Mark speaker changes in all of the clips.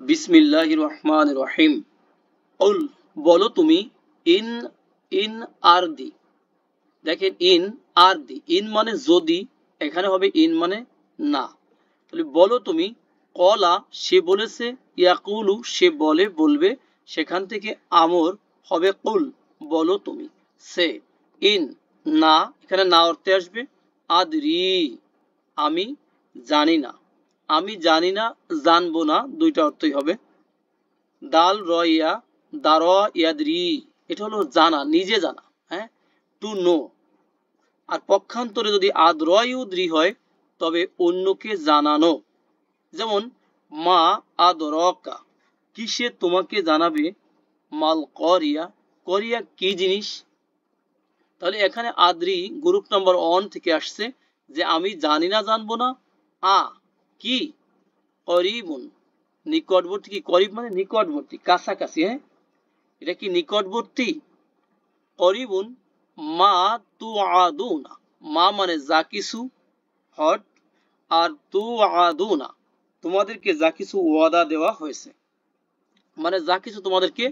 Speaker 1: বিসমিল্লাহির রহমানির রহিম। কুল বলো তুমি, ইন ইন আরদি। দেখেন ইন আরদি, ইন মানে যদি, এখানে হবে ইন মানে না। তাহলে বলো তুমি, কলা সে বলেছে, ইয়াকুলু সে বলে বলবে, সেখান থেকে আমর হবে কুল বলো তুমি। সে ইন না, এখানে না অর্থে আসবে আদরি আমি জানি না, আমি জানি না, জানবো না, দুইটা অর্থই হবে। দাল রয়া দার ইয়াদরি, এটা হলো জানা, নিজে জানা, হ্যাঁ, টু নো। আর পক্ষান্তরে যদি আদরয়ুদ্রি হয় তবে অন্যকে জানানো। যেমন মা আদরকা, কিসে তোমাকে জানাবে, মাল করিয়া, করিয়া কি জিনিস। তাহলে এখানে আদ্রি গ্রুপ নাম্বার 1 থেকে আসছে, যে আমি জানি না, জানবো না। আ কি, করিবুন নিকটবর্তী, কি করিব মানে নিকটবর্তী, কাছাকাছি, হ্যাঁ, এটা কি নিকটবর্তী। করিবুন মা তু আদুনা, মা মানে যা কিছু, হট, আর তু আদুনা তোমাদেরকে যা কিছু ওয়াদা দেওয়া হয়েছে, মানে যা কিছু তোমাদেরকে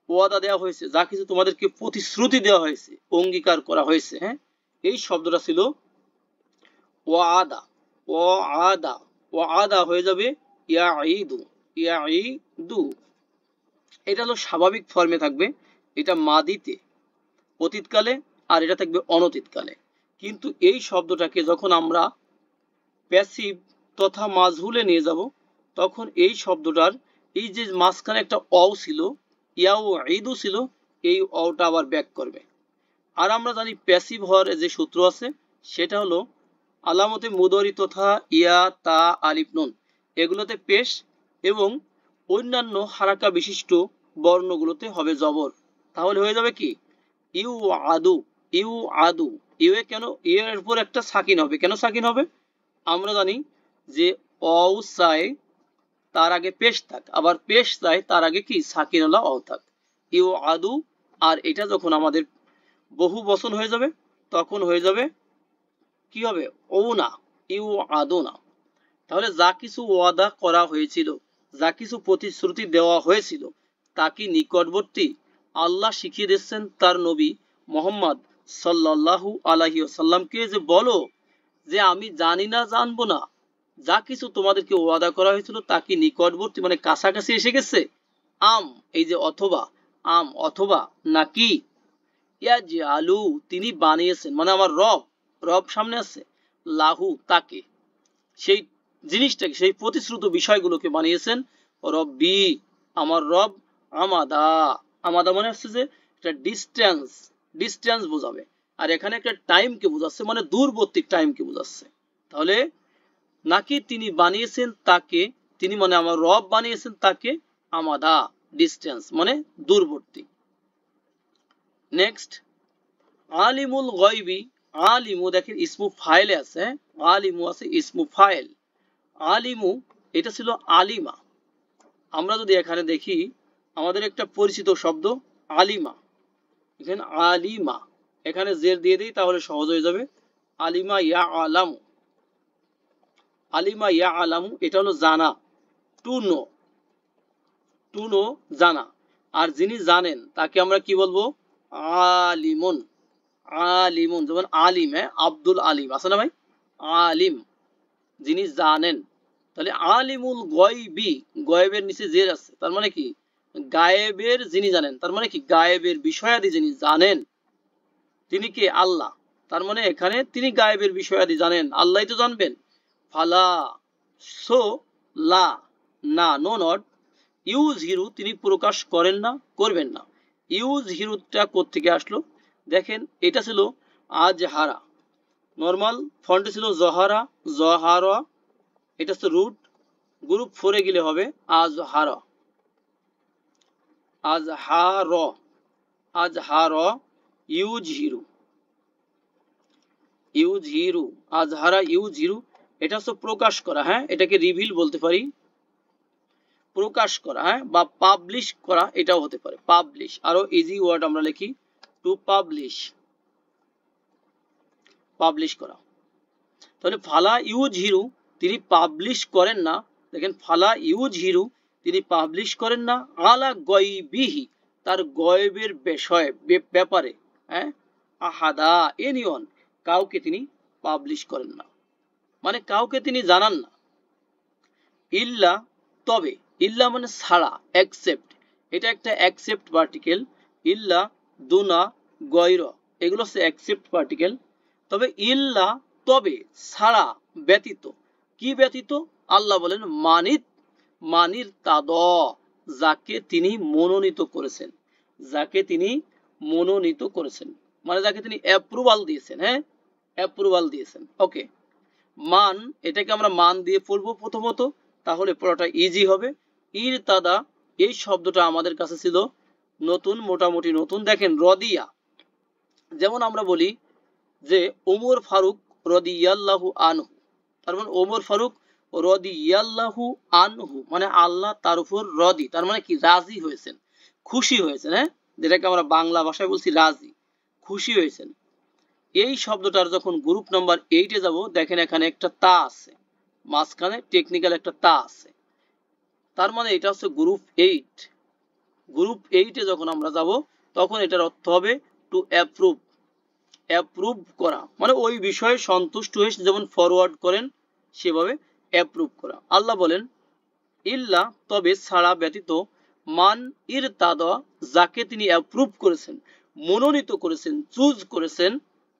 Speaker 1: ওয়াদা দেওয়া হয়েছে, যা কিছু তোমাদেরকে প্রতিশ্রুতি দেওয়া হয়েছে, অঙ্গীকার করা হয়েছে, হ্যাঁ, এই শব্দটা ছিল ওয়াদা। ওয়াদা, ওয়াদা হয়ে যাবে ইয়াঈদু, ইয়াঈদু। এটা হলো স্বাভাবিক ফর্মে থাকবে, এটা মাদিতে অতীতকালে, আর এটা থাকবে অনতীতকালে। কিন্তু এই শব্দটাকে যখন আমরা প্যাসিভ তথা মাজহুলে নিয়ে যাব, তখন এই শব্দটার এই যে মাঝখানে একটা অ ছিল, ইয়াও ঈদু ছিল, এই অটা আবার ব্যাক করবে। আর আমরা জানি প্যাসিভ হওয়ার যে সূত্র আছে, সেটা হলো আলামতে মুদরি তথা ইয়া তা আলিফ নুন, এগুলোতে পেশ এবং অন্যান্য হারাকা বিশিষ্ট বর্ণগুলোতে হবে জবর। তাহলে হয়ে যাবে কি you Adu, you Adu. U A কেন, ইউ এর উপর একটা সাকিন হবে, কেন সাকিন হবে, আমরা জানি যে অউসায় তার আগে পেশ থাক, আবার পেশ চাই তার আগে কি সাকিনওয়ালা অ থাক, ইউ আদু। আর এটা যখন আমাদের বহু বচন হয়ে যাবে, তখন হয়ে যাবে কি হবে, ও না, ইউ আদু না। তাহলে যা কিছু ওয়াদা করা হয়েছিল, যা কিছু প্রতিশ্রুতি দেওয়া হয়েছিল, তা কি নিকটবর্তী। আল্লাহ শিখিয়ে দিচ্ছেন তার নবী মোহাম্মদ সাল্লাল্লাহু আলাইহি ওয়াসাল্লামকে, যে বলো যে আমি জানি না, জানবো না, যা কিছু তোমাদেরকে ওয়াদা করা হয়েছিল তা কি নিকটবর্তী, মানে কাছাকাছি এসে গেছে। আম, এই যে অথবা, আম অথবা নাকি, ইয়া যে আলু তিনি বানিয়েছেন, মানে আমার রব, রব সামনে আছে, লাহু তাকে, সেই জিনিসটাকে, সেই প্রতিশ্রুত বিষয়গুলোকে বানিয়েছেন, রব্বি আমার রব, আমাদা, আমাদা মানে হচ্ছে যে একটা ডিস্টেন্স, ডিস্টেন্স বোঝাবে। আর এখানে একটা টাইমকে বোঝাচ্ছে, মানে দূরবর্তী টাইমকে বোঝাচ্ছে। তাহলে নাকি তিনি বানিয়েছেন তাকে, তিনি মানে আমার রব বানিয়েছেন তাকে, আমাদা ডিস্টেন্স মানে দূরবর্তী। নেক্সট আলিমুল গায়বি, আলিমু দেখেন ইসমু ফাইলে আছে, আলিমু আছে ইসমু ফাইল। আলিমু এটা ছিল আলিমা। আমরা যদি এখানে দেখি, আমাদের একটা পরিচিত শব্দ আলিমা, এখানে আলিমা, এখানে জের দিয়ে দিই তাহলে সহজ হয়ে যাবে, আলিমা ইয়া আলামু, আলিমা ইয়া আলামু এটা হলো জানা, টু নো, টু নো জানা। আর যিনি জানেন তাকে আমরা কি বলবো, আলিমুন, আলিমুন। যেমন আলিম, হ্যাঁ, আব্দুল আলিম আছে না ভাই, আলিম যিনি জানেন। তাহলে আলিমুল গয়বি, গয়েবের নিচে জের আছে, তার মানে কি গায়েবের যিনি জানেন, তার মানে কি গায়েবের বিষয়াদি যিনি জানেন, তিনি কে, আল্লাহ। তার মানে এখানে তিনি গায়েবের বিষয়াদি জানেন, আল্লাহই তো জানবেন। ফালা, সো, লা, না, নো নট, ইউজ হিরু তিনি প্রকাশ করেন না, করবেন না। ইউজ হিরুটা কোত্থেকে আসলো, দেখেন এটা ছিল আজহারা, নর্মাল ফন্টে ছিল জহারা, জহারা, এটা হচ্ছে রুট, গ্রুপ 4 গেলে হবে আজহারা, আজহার, আজহার, ইউজ হিরু, ইউজ হিরু, আজহারা ইউজ হিরু, এটা হচ্ছে প্রকাশ করা, হ্যাঁ, এটাকে রিভিল বলতে পারি, প্রকাশ করা, হ্যাঁ, বা পাবলিশ করা, এটাও হতে পারে পাবলিশ। আরো ইজি ওয়ার্ড আমরা লিখি টু পাবলিশ, পাবলিশ করা। তাহলে ফালা ইউজ হিরু তিনি পাবলিশ করেন না, দেখেন ফালা ইউজ হিরু তিনি পাবলিশ করেন না আলা গয়বিহি তার গয়বের বিষয় ব্যাপারে, হ্যাঁ, আহাদা এনিওয়ান কাউকে তিনি পাবলিশ করেন না, মানে কাউকে তিনি জানান না। ইল্লা তবে, ইল্লা মানে ছাড়া, অ্যাকসেপ্ট, এটা একটা অ্যাকসেপ্ট পার্টিকেল। ইল্লা, দুনা, গয়র এগুলো হচ্ছে অ্যাকসেপ্ট পার্টিকেল। তবে ইল্লা তবে, ছাড়া, ব্যতীত, কি ব্যতীত? আল্লাহ বলেন মানিত, মানির তাদ, যাকে তিনি মনোনীত করেছেন, যাকে তিনি মনোনীত করেছেন, মানে যাকে তিনি অ্যাপ্রুভাল দিয়েছেন, হ্যাঁ, অ্যাপ্রুভাল দিয়েছেন। ওকে, মান, এটাকে আমরা মান দিয়ে পড়বো প্রথমত, তাহলে পড়াটা ইজি হবে। ইর তাদা, এই শব্দটা আমাদের কাছে ছিল নতুন, মোটামুটি নতুন। দেখেন রদিয়া, যেমন আমরা বলি যে ওমর ফারুক রদিয়াল্লাহু আনহু, তার মানে ওমর ফারুক রদিয়াল্লাহু আনহু মানে আল্লাহ তার উপর রদি, তার মানে কি রাজি হয়েছেন, খুশি হয়েছেন, হ্যাঁ, যেটাকে আমরা বাংলা ভাষায় বলছি রাজি, খুশি হয়েছেন। এই শব্দটার যখন গ্রুপ নাম্বার 8-এ যাব, দেখেন এখানে একটা তা আছে, মাঝখানে টেকনিক্যাল একটা তা আছে, তার মানে এটা হচ্ছে গ্রুপ 8। গ্রুপ 8-এ যখন আমরা যাব তখন এটার অর্থ হবে টু অ্যাপ্রুভ, অ্যাপ্রুভ করা, মানে ওই বিষয়ে সন্তুষ্ট হয়ে যেমন ফরওয়ার্ড করেন সেভাবে অ্যাপ্রুভ করা। আল্লাহ বলেন ইল্লা তবে, ছাড়া, ব্যতীত, মান ইরতাদা যাকে তিনি অ্যাপ্রুভ করেছেন, মনোনীত করেছেন, চুজ করেছেন।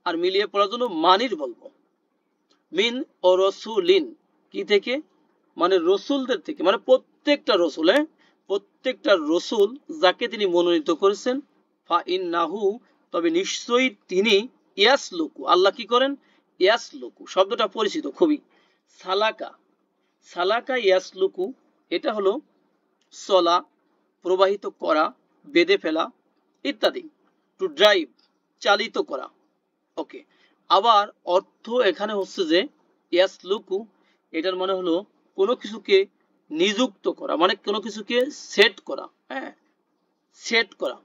Speaker 1: আর মিলিয়ে পড়ার জন্য মানির বলবো, মিন ও রসুলিন, কি থেকে? মানে রসুলদের থেকে, মানে প্রত্যেকটা রসুল, হ্যাঁ, প্রত্যেকটা রসুল যাকে তিনি মনোনীত করেছেন। ফা ইন্নাহু তবে নিশ্চয়ই তিনি, ইয়াসলুকু আল্লাহ কি করেন? ইয়াসলুকু শব্দটা পরিচিত খুবই, সালাকা, সালাকা ইয়াসলুকু এটা হলো চলা, প্রবাহিত করা, বেঁধে ফেলা ইত্যাদি। টু ড্রাইভ চালিত করা। ওকে, আবার অর্থ এখানে হচ্ছে যে ইয়াসলুকু এটার মানে হলো কোনো কিছুকে নিযুক্ত করা, মানে কোনো কিছুকে সেট করা, হ্যাঁ, সেট করা।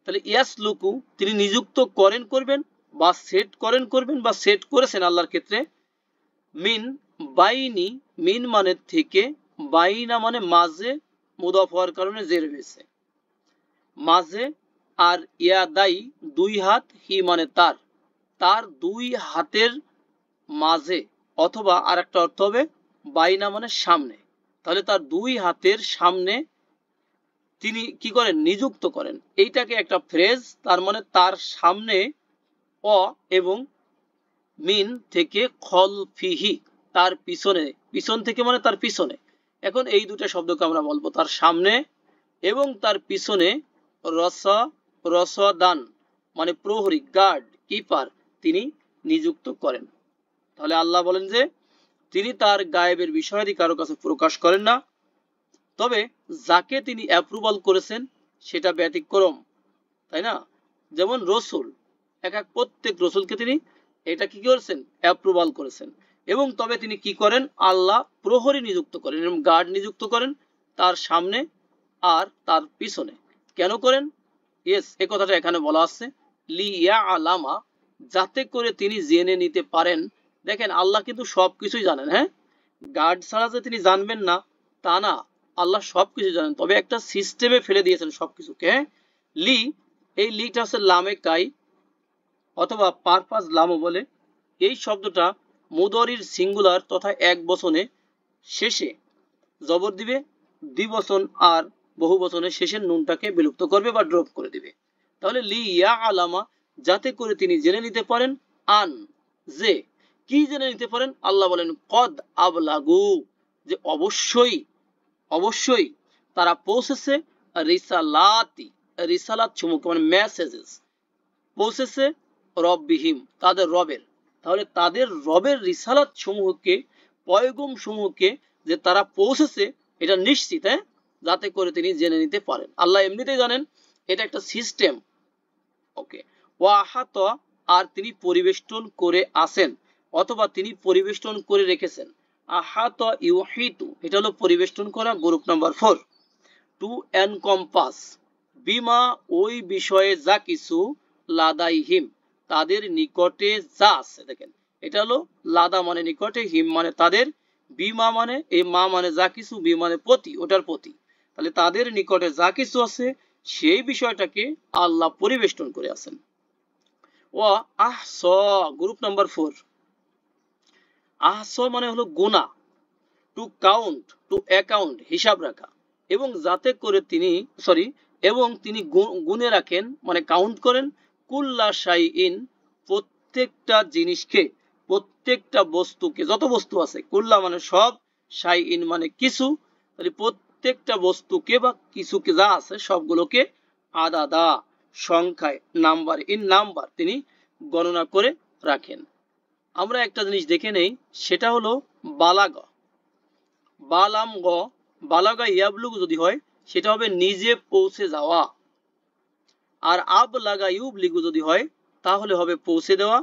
Speaker 1: তাহলে ইয়াসলুকু তিনি নিযুক্ত করেন, করবেন, বা সেট করেন, করবেন, বা সেট করেছেন আল্লাহর ক্ষেত্রে। মিন বাইনি, মিন মানে থেকে, বাইনা মানে মাঝে, মুদাফ হওয়ার কারণে জের হয়েছে, মাঝে, আর ইয়াদাই দুই হাত, হি মানে তার, তার দুই হাতের মাঝে, অথবা আর একটা অর্থ হবে বাইনা মানে সামনে, তাহলে তার দুই হাতের সামনে তিনি কি করেন? নিযুক্ত করেন। এইটাকে একটা ফ্রেজ, তার মানে তার সামনে, অ এবং মিন থেকে, খলফিহি তার পিছনে, পিছন থেকে মানে তার পিছনে। এখন এই দুটো শব্দকে আমরা বলবো তার সামনে এবং তার পিছনে, রসা, রসদান মানে প্রহরী, গার্ড, কিপার তিনি নিযুক্ত করেন। তাহলে আল্লাহ বলেন যে তিনি তার গায়েবের বিষয়াদি কারো কাছে প্রকাশ করেন না, তবে যাকে তিনি অ্যাপ্রুভাল করেছেন সেটা ব্যতিক্রম, তাই না? যেমন রসুল, এক এক প্রত্যেক রসুলকে তিনি এটা কি করেছেন? অ্যাপ্রুভাল করেছেন। এবং তবে তিনি কি করেন? আল্লাহ প্রহরী নিযুক্ত করেন এবং গার্ড নিযুক্ত করেন তার সামনে আর তার পিছনে। কেন করেন? ইয়েস, এ কথাটা এখানে বলা আছে, লিয়া আলামা যাতে করে তিনি জেনে নিতে পারেন। দেখেন আল্লাহ কিন্তু সবকিছুই জানেন, হ্যাঁ, গার্ড ছাড়া যে তিনি জানবেন না তা না, আল্লাহ সবকিছু জানেন, তবে একটা সিস্টেমে ফেলে দিয়েছেন সবকিছুকে। লি, এই লিটা হচ্ছে লামে কাই অথবা পারপাস লামও বলে। এই শব্দটা মুদরির সিঙ্গুলার তথা এক বচনে শেষে জবর দিবে, দ্বিবচন আর বহু বচনের শেষের নুনটাকে বিলুপ্ত করবে বা ড্রপ করে দিবে। তাহলে লি ইয়া আলামা যাতে করে তিনি জেনে নিতে পারেন, আন যে, কি জেনে নিতে পারেন? আল্লাহ বলেন কদ আবলাগু যে অবশ্যই, অবশ্যই তারা পৌঁছেছে, রিসালাতি, রিসালাত সমূহ মানে মেসেজেস, পৌঁছেছে রব্বিহিম তাদের রবের। তাহলে তাদের রবের রিসালাত সমূহকে, পয়গম সমূহকে যে তারা পৌঁছেছে এটা নিশ্চিত, হ্যাঁ, যাতে করে তিনি জেনে নিতে পারেন। আল্লাহ এমনিতেই জানেন, এটা একটা সিস্টেম। ওকে, ওয়াহাত আর তিনি পরিবেষ্টন করে আসেন অথবা তিনি পরিবেষ্টন করে রেখেছেন। আহাত ইউহিতু এটা হলো পরিবেষ্টন করা, গ্রুপ নাম্বার 4। টু এনকম্পাস বিমা ওই বিষয়ে যা কিছু, লাদাইহিম তাদের নিকটে যা আছে। দেখেন এটা হলো লাদা মানে নিকটে, হিম মানে তাদের, বিমা মানে, এই মা মানে যা কিছু, বি মানে প্রতি, ওটার প্রতি। তাহলে তাদের নিকটে যা কিছু আছে সেই বিষয়টাকে আল্লাহ পরিবেষ্টন করে আছেন। ও আহস, গ্রুপ নাম্বার 4। আহস মানে হলো গোনা, টু কাউন্ট, টু অ্যাকাউন্ট, হিসাব রাখা, এবং যাতে করে তিনি এবং তিনি গুণে রাখেন মানে কাউন্ট করেন, কুল্লা শাইইন, প্রত্যেকটা জিনিসকে, প্রত্যেকটা বস্তুকে, যত বস্তু আছে, কুল্লা মানে সব, শাইইন মানে কিছু, তাহলে প্রত্যেকটা বস্তুকে বা কিছুকে যা আছে সবগুলোকে আদাদা, সংখ্যায়, নাম্বার, নাম্বার তিনি গণনা করে রাখেন। আমরা একটা জিনিস দেখে নেই, সেটা হলো বালাগা। বালাম গ, বালাগা ইয়াবলুগ যদি হয় সেটা হবে নিজে পৌঁছে যাওয়া, আর আব লাগা ইউবলিগু যদি হয় তাহলে হবে পৌঁছে দেওয়া,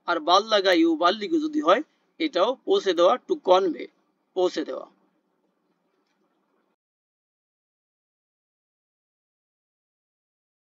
Speaker 1: আর বাল লাগা ইউবাল্লিগু যদি হয় এটাও পৌঁছে দেওয়া, টু কনভে, পৌঁছে দেওয়া।